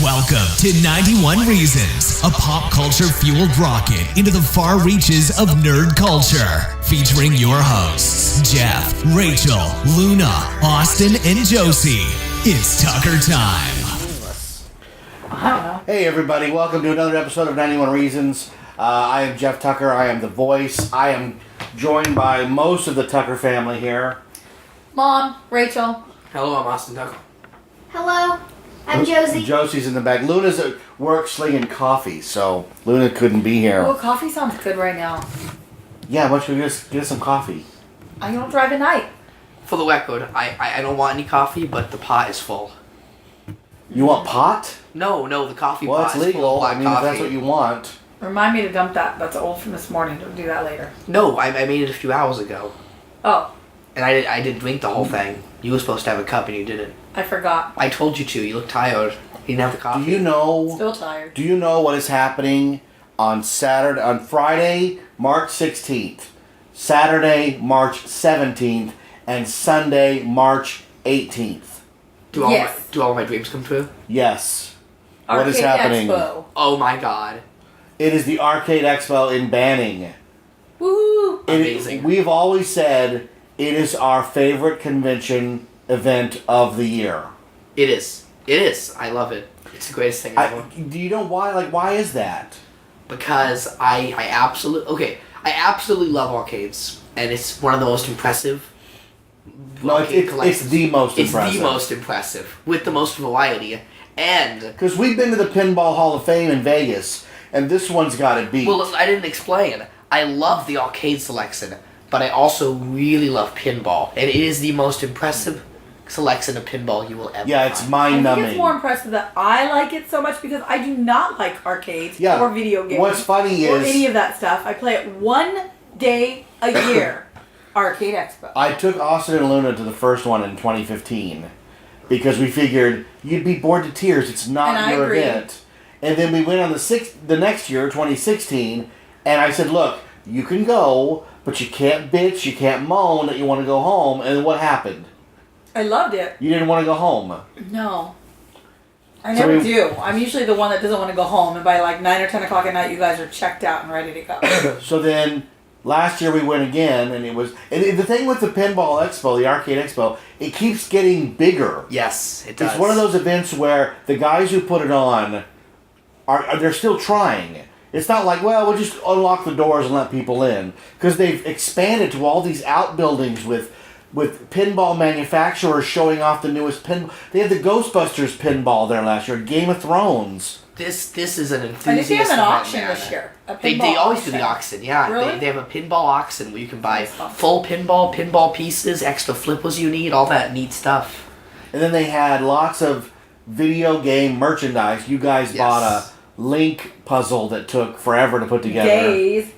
Welcome to 91 Reasons, a pop culture fueled rocket into the far reaches of nerd culture. Featuring your hosts, Jeff, Rachel, Luna, Austin, and Josie. It's Tucker time. Hey everybody, welcome to another episode of 91 Reasons. I am Jeff Tucker, I am the voice. I am joined by most of the Tucker family here. Mom, Rachel. Hello, I'm Austin Tucker. Hello, I'm Josie. Josie's in the back. Luna's at work slinging coffee, so Luna couldn't be here. Oh, coffee sounds good right now. Yeah, why don't you get us some coffee? I don't drive at night. For the record, I don't want any coffee, but the pot is full. You want pot? No, the coffee Well, pot it's is full legal. of black I mean, coffee. if that's what you want. Remind me to dump that. That's old from this morning. Don't do that later. No, I made it a few hours ago. Oh, And I didn't drink the whole thing. You were supposed to have a cup and you didn't. I forgot. I told you to. You look tired. You didn't have the coffee. Do you know? Still tired. Do you know what is happening on Friday, March 16th, Saturday, March 17th, and Sunday, March 18th? Do all Yes. my dreams come true? Yes. What is Arcade happening? Expo. Oh my god. It is the Arcade Expo in Banning. Woo! Amazing. We've always said it is our favorite convention event of the year. It is. It is. I love it. It's the greatest thing ever. Do you know why? Like, why is that? Because I absolutely love arcades. And it's one of the most impressive. No, arcade it's collections. the most It's impressive. the most impressive. With the most variety. And... Because we've been to the Pinball Hall of Fame in Vegas, and this one's got it beat. Well, I didn't explain. I love the arcade selection, but I also really love pinball. And it is the most impressive selection of pinball you will ever Yeah, it's find. I mind-numbing. think it's more impressive that I like it so much because I do not like arcades Yeah. or video games. What's funny or is- any of that stuff. I play it one day a year. Arcade Expo. I took Austin and Luna to the first one in 2015 because we figured you'd be bored to tears. It's not And I your agree. event. And then we went on the next year, 2016, and I said, look, you can go, but you can't bitch, you can't moan that you want to go home. And what happened? I loved it. You didn't want to go home. No. I So never we- do. I'm usually the one that doesn't want to go home, and by like 9 or 10 o'clock at night, you guys are checked out and ready to go. So then last year we went again, and the thing with the Pinball Expo, the Arcade Expo, it keeps getting bigger. Yes, it does. It's one of those events where the guys who put it on they're still trying. It's not like, well, we'll just unlock the doors and let people in, because they've expanded to all these outbuildings with pinball manufacturers showing off the newest pinball. They had the Ghostbusters pinball there last year, Game of Thrones. This is an I enthusiast think they have an event, auction man. this year. A They pinball always do auction. the auction, yeah. Really? They have a pinball auction where you can buy Nice stuff. full pinball pieces, extra flippers you need, all that neat stuff. And then they had lots of video game merchandise. You guys Yes. bought a Link puzzle that took forever to put together. Days.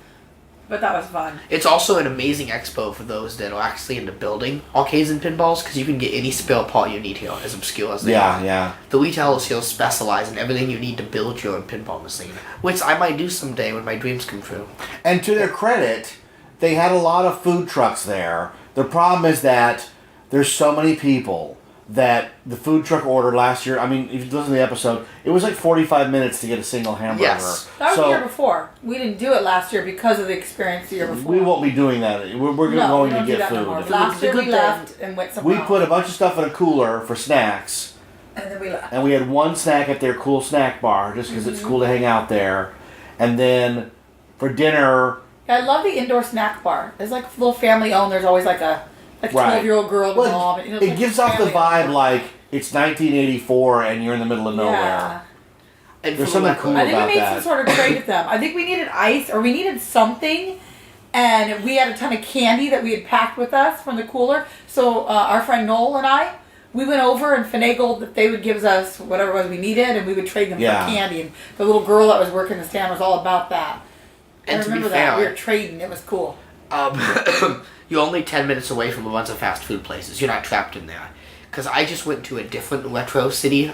But that was fun. It's also an amazing expo for those that are actually into building arcades and pinballs, because you can get any spare part you need here, as obscure as they are. Yeah. The retailers here specialize in everything you need to build your own pinball machine, which I might do someday when my dreams come true. And to their credit, they had a lot of food trucks there. The problem is that there's so many people that the food truck order last year, I mean, if you listen to the episode, it was like 45 minutes to get a single hamburger. Yes. That was So the year before. We didn't do it last year because of the experience the year before. we won't be doing that. We're no, going we to don't do get that no more. food. Last year The we good left and went somewhere We else. put a bunch of stuff in a cooler for snacks, And then we left. and we had one snack at their cool snack bar just because it's cool to hang out there. And then for dinner, I love the indoor snack bar. It's like a little family owned. There's always like a 12-year-old girl and mom. well, It's it like gives off the family vibe owned. like it's 1984 and you're in the middle of nowhere. Yeah. And There's for the something record- cool I think about we made that. some sort of trade with them. I think we needed ice or we needed something, and we had a ton of candy that we had packed with us from the cooler. So our friend Noel and I, we went over and finagled that they would give us whatever it was we needed, and we would trade them Yeah. for candy. And the little girl that was working the stand was all about that. And I to be remember that. fair, We were trading. It was cool. You're only 10 minutes away from a bunch of fast food places. You're not trapped in there. Because I just went to a different Retro City,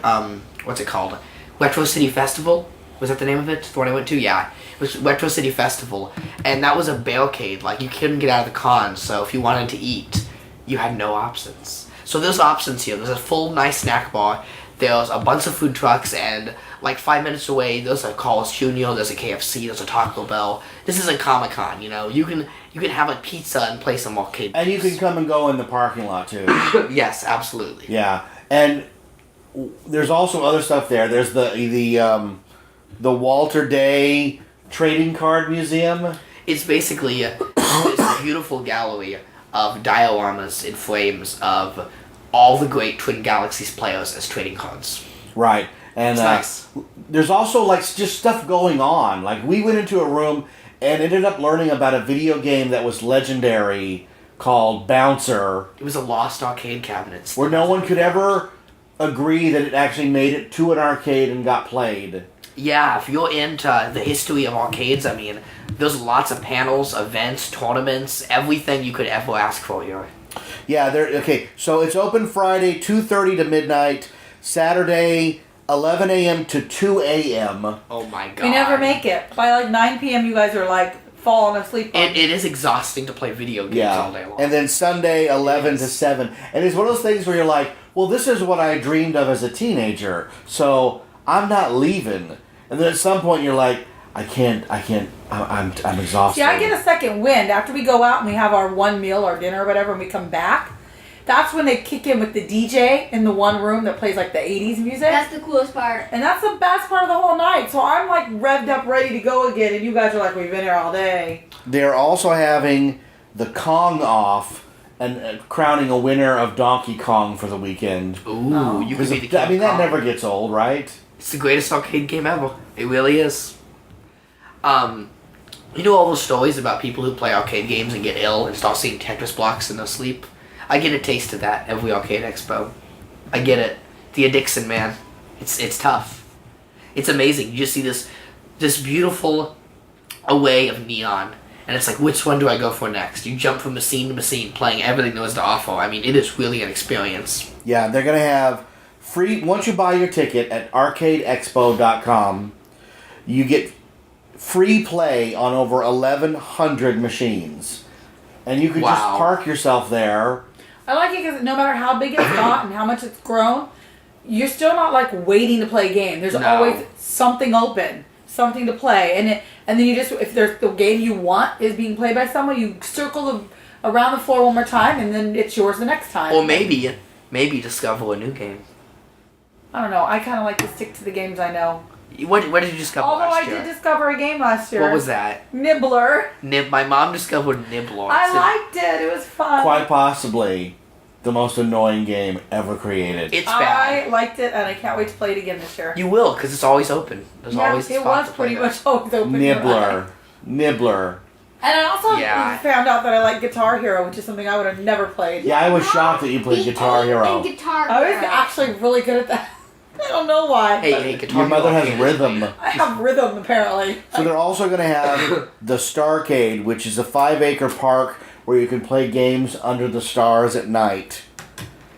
what's it called? Retro City Festival Was that the name of it? The one I went to? Yeah. It was Retro City Festival. And that was a barricade. Like, you couldn't get out of the con, so if you wanted to eat, you had no options. So there's options here. There's a full nice snack bar. There's a bunch of food trucks, and like 5 minutes away, there's a Carl's Jr., there's a KFC, there's a Taco Bell. This is a Comic-Con, you know. You can have a pizza and play some arcade. And you can come and go in the parking lot, too. Yes, absolutely. Yeah. And there's also other stuff there. There's the Walter Day Trading Card Museum. It's basically this beautiful gallery of dioramas in frames of all the great Twin Galaxies players as trading cards. Right. And It's nice. there's also like just stuff going on. Like we went into a room and ended up learning about a video game that was legendary called Bouncer, It was a lost arcade cabinet. where no one could ever agree that it actually made it to an arcade and got played. Yeah, if you're into the history of arcades, I mean, there's lots of panels, events, tournaments, everything you could ever ask for here. Yeah, okay. So it's open Friday 2:30 to midnight, Saturday 11 a.m. to 2 a.m. Oh my god. We never make it. By like 9 p.m. you guys are like falling asleep. It is exhausting to play video games all day Yeah, long. and then Sunday 11 to 7. And it's one of those things where you're like, well, this is what I dreamed of as a teenager, so I'm not leaving. And then at some point you're like, I'm exhausted. See, I get a second wind after we go out and we have our one meal or dinner or whatever, and we come back. That's when they kick in with the DJ in the one room that plays like the 80s music. That's the coolest part. And that's the best part of the whole night. So I'm like revved up, ready to go again, and you guys are like, we've been here all day. They're also having the Kong off and crowning a winner of Donkey Kong for the weekend. Ooh, you could be the king I mean, of that Kong. never gets old, right? It's the greatest arcade game ever. It really is. You know all those stories about people who play arcade games and get ill and start seeing Tetris blocks in their sleep? I get a taste of that every arcade expo. I get it. The addiction, man. It's tough. It's amazing. You just see this beautiful array of neon, and it's like, which one do I go for next? You jump from machine to machine, playing everything there is to offer. I mean, it is really an experience. Yeah, they're going to have free, once you buy your ticket at arcadeexpo.com, you get free play on over 1,100 machines. And you can just Wow. park yourself there. I like it because no matter how big it's got and how much it's grown, you're still not like waiting to play a game. There's No. always something open, something to play, and then you just, if there's the game you want is being played by someone, you circle around the floor one more time, and then it's yours the next time. Or maybe discover a new game. I don't know. I kind of like to stick to the games I know. What did you discover Although last I year? did discover a game last year. What was that? Nibbler. My mom discovered Nibbler. I liked it. It was fun. Quite possibly the most annoying game ever created. It's I bad. liked it, and I can't wait to play it again this year. You will, because it's always open. There's yeah, always a it spot was to play pretty there. much always open. you're right. Nibbler. And I also Yeah. found out that I like Guitar Hero, which is something I would have never played. Yeah, I was shocked that you played Guitar Hero. And Guitar I was Hero. actually really good at that. I don't know why. but Hey, Guitar Your mother Hero has game is rhythm. great. I have rhythm, apparently. So they're also going to have the Starcade, which is a 5-acre park where you can play games under the stars at night.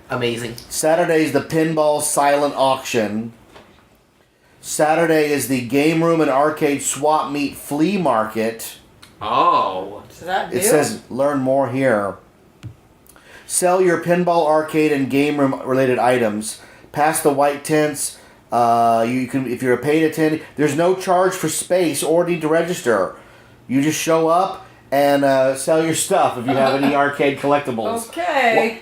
Amazing. Saturday's the Pinball Silent Auction. Saturday is the Game Room and Arcade Swap Meet Flea Market. Oh. Is that new? It says learn more here. Sell your pinball, arcade, and game room related items. Past the white tents. You can, if you're a paid attendee, there's no charge for space or need to register. You just show up and sell your stuff if you have any arcade collectibles. Okay.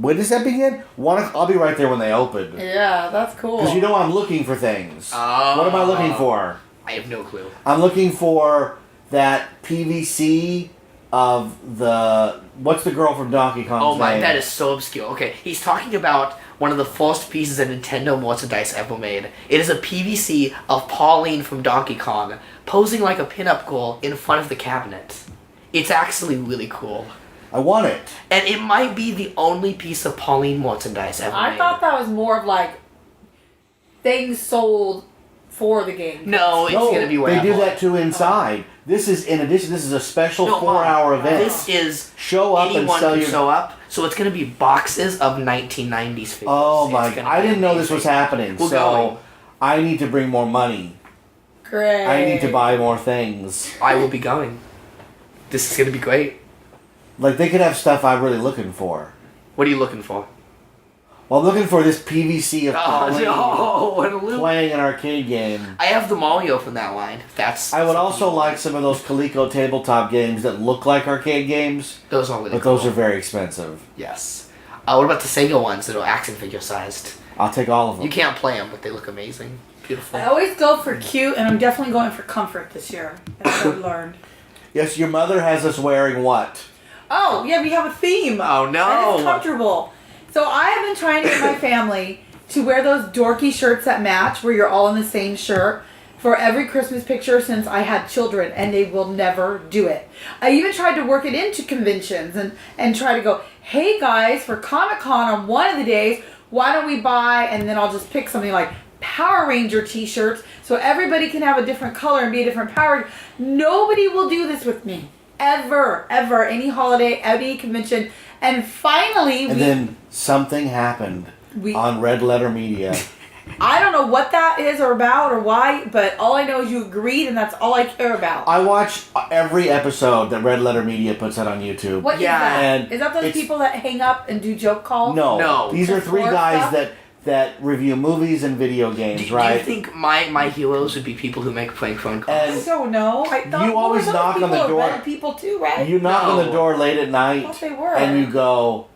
When does that begin? I'll be right there when they open. Yeah, that's cool. Because you know I'm looking for things. Oh. What am I looking for? I have no clue. I'm looking for that PVC of the... What's the girl from Donkey Kong's Oh my, name? that is so obscure. Okay, he's talking about one of the first pieces of Nintendo merchandise ever made. It is a PVC of Pauline from Donkey Kong posing like a pinup girl in front of the cabinet. It's actually really cool. I want it. And it might be the only piece of Pauline merchandise ever I made. thought that was more of like things sold for the game. No, it's No, gonna be way they out do more. that too inside. This is, in addition, this is a special No, 4-hour event. This is Show up and anyone sell can your... show up. So it's gonna be boxes of 1990s figures. Oh my... It's gonna I be didn't know this was amazing. happening, We're so going. I need to bring more money. Great. I need to buy more things. I will be going. This is gonna be great. Like, they could have stuff I'm really looking for. What are you looking for? Well, I'm looking for this PVC of Pauline what a loop. playing an arcade game. I have the Mario from that line. I would also like some of those Coleco tabletop games that look like arcade games, Those are really but cool. those are very expensive. Yes. What about the Sega ones that are action figure sized? I'll take all of them. You can't play them, but they look amazing. Beautiful. I always go for cute, and I'm definitely going for comfort this year. That's what I've learned. Yes, your mother has us wearing what? Oh, yeah, we have a theme. Oh, no. And it's comfortable. So I have been trying to get my family to wear those dorky shirts that match, where you're all in the same shirt, for every Christmas picture since I had children, and they will never do it. I even tried to work it into conventions and try to go, hey guys, for Comic-Con on one of the days, why don't we buy, and then I'll just pick something like Power Ranger t-shirts so everybody can have a different color and be a different Power. Nobody will do this with me. Ever. Any holiday, any convention. And finally, Then something happened on Red Letter Media. I don't know what that is or about or why, but all I know is you agreed, and that's all I care about. I watch every episode that Red Letter Media puts out on YouTube. What is Yeah, that? and Is that those it's- people that hang up and do joke calls? No. These are The 3 floor guys stuff? that review movies and video games, Do right? you think my heroes would be people who make prank phone calls? I And don't know. I thought you always those knock on people the are door. red people too, right? You knock on the No. door late at I night, thought they were. and you go,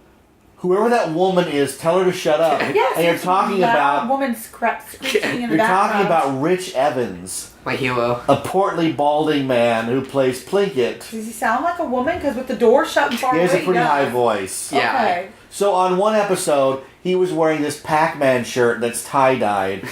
whoever that woman is, tell her to shut up. Yes, and you're there's talking a loud about woman screeching in the you're talking background. about Rich Evans, My hero. a portly, balding man who plays Plinkett. Does he sound like a woman? Because with the door shut and far He has away, a pretty does. high voice. Yeah. Okay. So on one episode, he was wearing this Pac-Man shirt that's tie-dyed.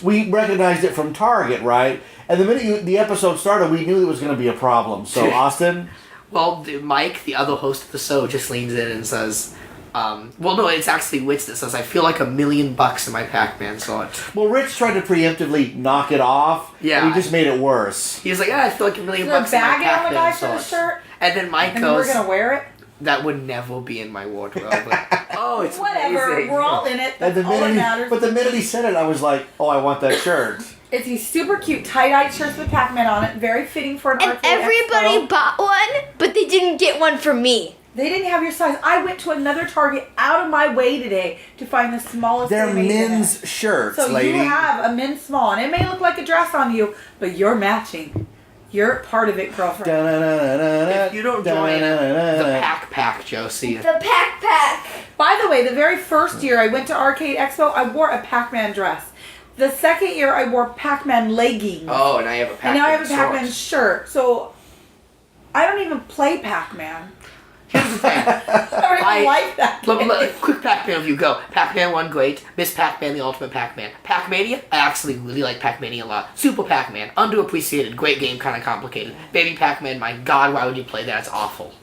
We recognized it from Target, right? And the minute the episode started, we knew it was going to be a problem. So Austin, Well, Mike, the other host of the show, just leans in and says, well, no, it's actually Witch that says, I feel like $1 million in my Pac-Man sword. well, Rich tried to preemptively knock it off. Yeah. And he just made it worse. He's like, I feel like $1 million Is there a in my bag on the Pac-Man guy for the sword. shirt? And then Mike And goes, we're gonna wear it? that would never be in my wardrobe. Like, oh, it's Whatever. amazing. We're all in it. And That's all that matters. but the minute he said it, I was like, oh, I want that shirt. It's these super cute tie-dye shirts with Pac-Man on it. Very fitting for an And arcade everybody expo. bought one, but they didn't get one for me. They didn't have your size. I went to another Target out of my way today to find the smallest They're they made in men's it. shirts, So lady. you have a men's small, and it may look like a dress on you, but you're matching. You're part of it, girlfriend. If you don't join the Pac, Josie. The Pac. By the way, the very first year I went to Arcade Expo, I wore a Pac-Man dress. The second year I wore Pac-Man leggings. Oh, and I have a Pac-Man and now I have a Pac-Man shorts. shirt. So I don't even play Pac-Man. Here's the thing. I don't even like that game. Quick Pac-Man review, go. Pac-Man 1, great. Miss Pac-Man, the ultimate Pac-Man. Pac-Mania, I actually really like Pac-Mania a lot. Super Pac-Man, underappreciated, great game, kind of complicated. Baby Pac-Man, my god, why would you play that? It's awful.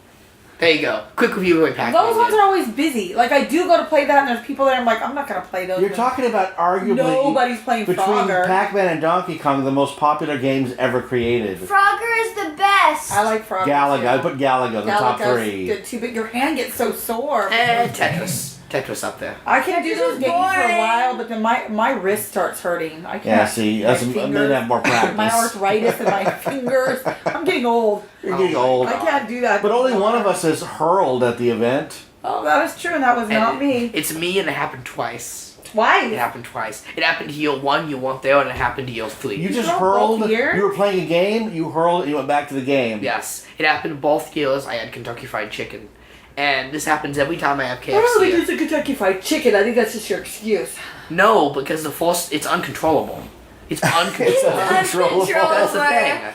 There you go. Quick review of Pac-Man. Those ones are always busy. Like, I do go to play that, and there's people there, I'm like, I'm not going to play those. You're ones. talking about arguably Nobody's playing between Frogger. Pac-Man and Donkey Kong, the most popular games ever created. Frogger is the best. I like Frogger. Galaga, I too. put Galaga, the top Galaga's 3. good too, but your hand gets so sore. And Tetris. Tetris up there. I can do This those is games for a boring. while, but then my wrist starts hurting. I can't. Yeah, see, my that's, I'm going to have more practice. My arthritis in my fingers. I'm getting old. You're getting Oh my old. I can't do that. But only anymore. one of us has hurled at the event. Oh, that is true, and that was not And me. It's me, and it happened twice. It Twice. happened twice. It happened to year 1, you weren't there, and it happened to year 3. You just hurled hurled. both years? You were playing a game, you hurled, you went back to the game. Yes. It happened both years. I had Kentucky Fried Chicken. And this happens every time I have I don't think KFC. it's a Kentucky Fried Chicken. I think that's just your excuse. No, because the force, it's uncontrollable. It's uncontrollable. Uncontrollable. That's the Uncontrollable. thing.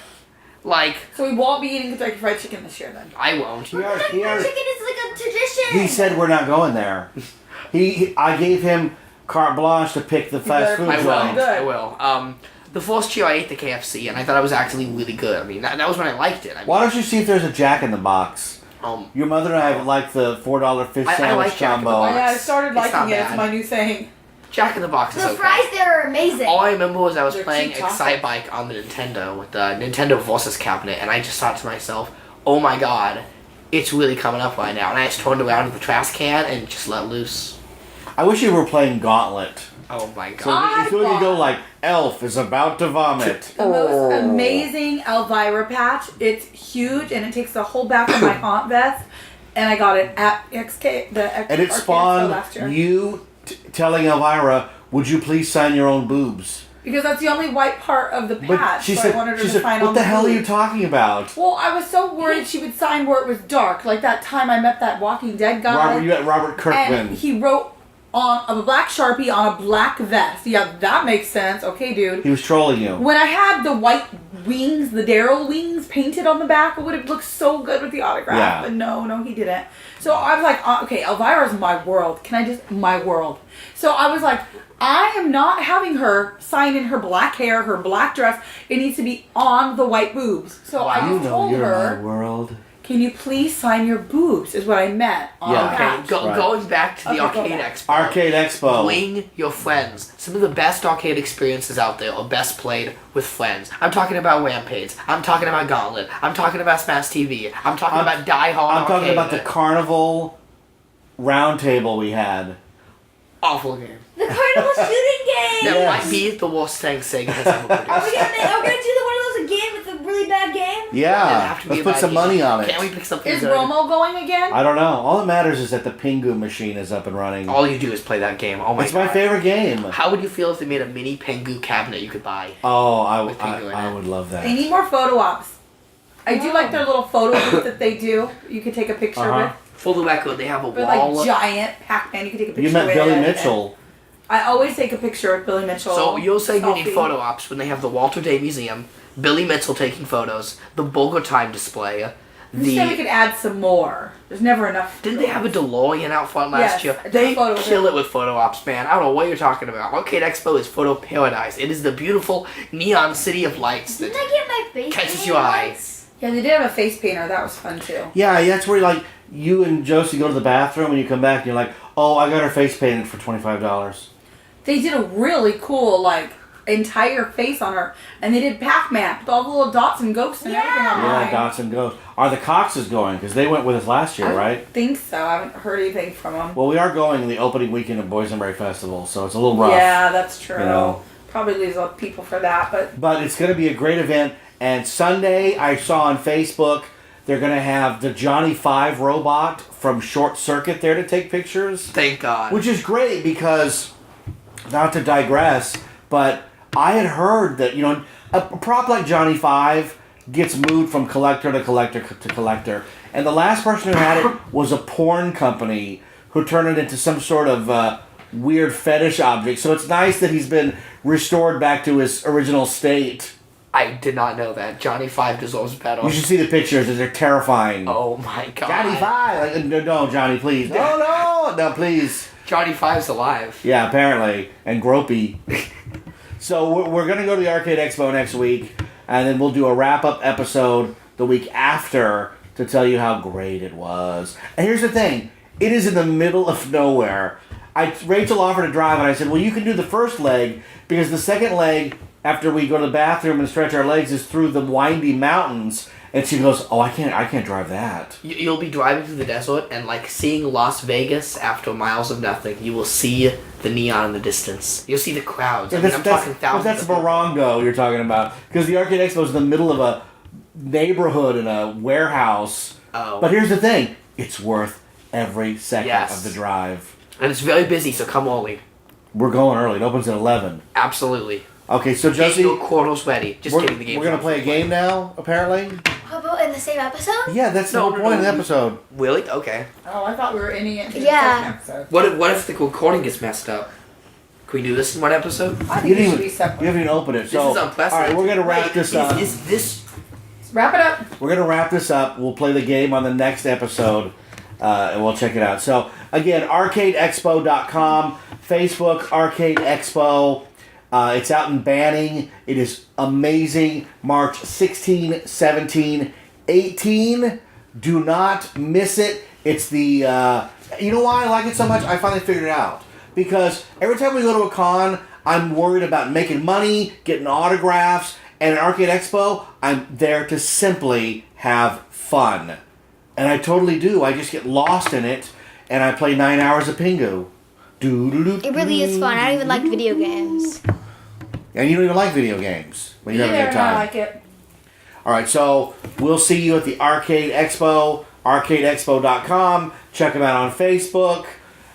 Like, So we won't be eating Kentucky Fried Chicken this year then. I won't. He already- he Kentucky Fried already- Chicken is like a tradition. He said we're not going there. I gave him carte blanche to pick the fast food better I pick will. Right. joint. Good. I will. The first year I ate the KFC, and I thought it was actually really good. I mean, that was when I liked it. I mean, Why don't you see if there's a Jack in the Box? Your mother and I have liked the $4 fish I sandwich like Jack in the combo. Box. Yeah, I started It's liking not it. It's bad. my new thing. Jack in the Box is The okay. fries there are amazing. All I remember was I was They're playing cheap tacos. Excitebike on the Nintendo with the Nintendo Versus cabinet, and I just thought to myself, oh my god, it's really coming up right now. And I just turned around to the trash can and just let loose. I wish you were playing Gauntlet. Oh my So god. if you can go like, Elf is about to vomit. The most amazing Elvira patch. It's huge and it takes the whole back of my aunt vest. And I got it at XK, the X, And it Arcade Expo spawned last year. you telling Elvira, would you please sign your own boobs? Because that's the only white part of the But patch. she so said, I wanted her to sign what on the hell are you boobs. talking about? Well, I was so worried she would sign where it was dark. Like that time I met that Walking Dead guy. You met Robert Kirkman. And he wrote on a black Sharpie on a black vest. Yeah, that makes sense. Okay, dude. He was trolling you. When I had the white wings, the Daryl wings painted on the back, it would have looked so good with the autograph. Yeah. But no, he didn't. So I was like, okay, Elvira's my world. Can I just, my world. So I was like, I am not having her sign in her black hair, her black dress. It needs to be on the white boobs. So I You just know told you're her, my world. can you please sign your boobs, is what I meant on Yeah. the Okay, patch. Right. going back to the Okay, go Arcade back. Expo. Arcade Expo. Bring your friends. Some of the best arcade experiences out there are best played with friends. I'm talking about Rampage. I'm talking about Gauntlet. I'm talking about Smash TV. I'm talking about Die Hard I'm talking Arcade. about the Carnival round table we had. Awful game. The carnival shooting game. That Yes. might be the worst thing Sega has ever produced. Are we gonna do one of those again with a really bad game? Doesn't Yeah, have to be let's a put bad some game. money on it. Can't we pick something Is good? Romo going again? I don't know. All that matters is that the Pingu machine is up and running. All you do is play that game. Oh my It's god. my favorite game. How would you feel if they made a mini Pengu cabinet you could buy? Oh, With Pingu in I it. would love that. They need more photo ops. I do like their little photo booth that they do. You can take a picture Uh-huh. For the record, they have a with wall. like giant Pac-Man. You can take a picture You met with. Billy and- Mitchell. I always take a picture of Billy Mitchell. So you'll say you need selfie. photo ops when they have the Walter Day Museum, Billy Mitchell taking photos, the Booger Time display, You said we could add some more. There's never enough. Didn't they have a DeLorean out front last Yes, year? I took They a photo with kill it. it with photo ops, man. I don't know what you're talking about. Arcade Expo is photo paradise. It is the beautiful neon city of lights that Didn't I get my face catches painted your eye. once? Yeah, they did have a face painter. That was fun too. Yeah, that's where like you and Josie go to the bathroom and you come back and you're like, oh, I got her face painted for $25. They did a really cool entire face on her, and they did Pac-Man with all the little dots and ghosts and everything on Yeah, mine. Dots and Ghosts. Are the Coxes going? Because they went with us last year, I right? don't think so. I haven't heard anything from them. Well, we are going the opening weekend of Boysenberry Festival, so it's a little rough. Yeah, that's true. You know. Probably lose a lot of people for that, but But it's going to be a great event. And Sunday, I saw on Facebook, they're going to have the Johnny 5 robot from Short Circuit there to take pictures. Thank God. Which is great because, not to digress, but I had heard that, a prop like Johnny 5 gets moved from collector to collector to collector. And the last person who had it was a porn company who turned it into some sort of weird fetish object. So it's nice that he's been restored back to his original state. I did not know that. Johnny 5 deserves better. You should see the pictures. They're terrifying. Oh my God. Johnny 5! Like, no, Johnny, please. No, please. Johnny 5's alive. Yeah, apparently. And gropey. So we're going to go to the Arcade Expo next week, and then we'll do a wrap-up episode the week after to tell you how great it was. And here's the thing. It is in the middle of nowhere. Rachel offered to drive, and I said, well, you can do the first leg, because the second leg, after we go to the bathroom and stretch our legs, is through the windy mountains. And she goes, oh, I can't drive that. You'll be driving through the desert and seeing Las Vegas after miles of nothing. You will see the neon in the distance. You'll see the crowds. I'm talking thousands. That's of people. Morongo you're talking about. Because the Arcade Expo is in the middle of a neighborhood and a warehouse. Oh. But here's the thing. It's worth every second Yes. of the drive. And it's very busy, so come early. We're going early. It opens at 11. Absolutely. Okay, so Get Josie, your quarters ready. Just we're kidding, the game's going to not play a for game now, apparently? How about in the same episode? Yeah, that's the No, whole no, point of the no. episode. Really? Okay. oh, I thought we were ending it. in Yeah. the second episode. What if the recording gets messed up? Can we do this in one episode? I You think it didn't should be even, separate. you haven't even opened it. This So, is all unprecedented. right, we're going to wrap Wait, this up. Is this... Wrap it up. We're going to wrap this up. We'll play the game on the next episode, and we'll check it out. So, again, arcadeexpo.com, Facebook, Arcade Expo. It's out in Banning. It is amazing. March 16, 17, 18. Do not miss it. It's the... you know why I like it so much? I finally figured it out. Because every time we go to a con, I'm worried about making money, getting autographs, and at Arcade Expo, I'm there to simply have fun. And I totally do. I just get lost in it, and I play 9 hours of Pingu. It really is fun. I don't even like video games. And you don't even like video games when you're having a good time. I like it. All right, so we'll see you at the Arcade Expo, arcadeexpo.com. Check them out on Facebook.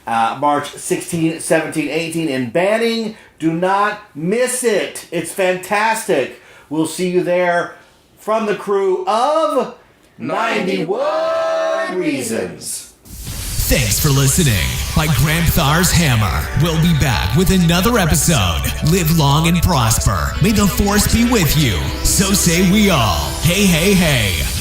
March 16, 17, 18 in Banning. Do not miss it. It's fantastic. We'll see you there from the crew of 91 Reasons. Thanks for listening by Graham Thar's Hammer. We'll be back with another episode. Live long and prosper. May the force be with you. So say we all. Hey, hey, hey.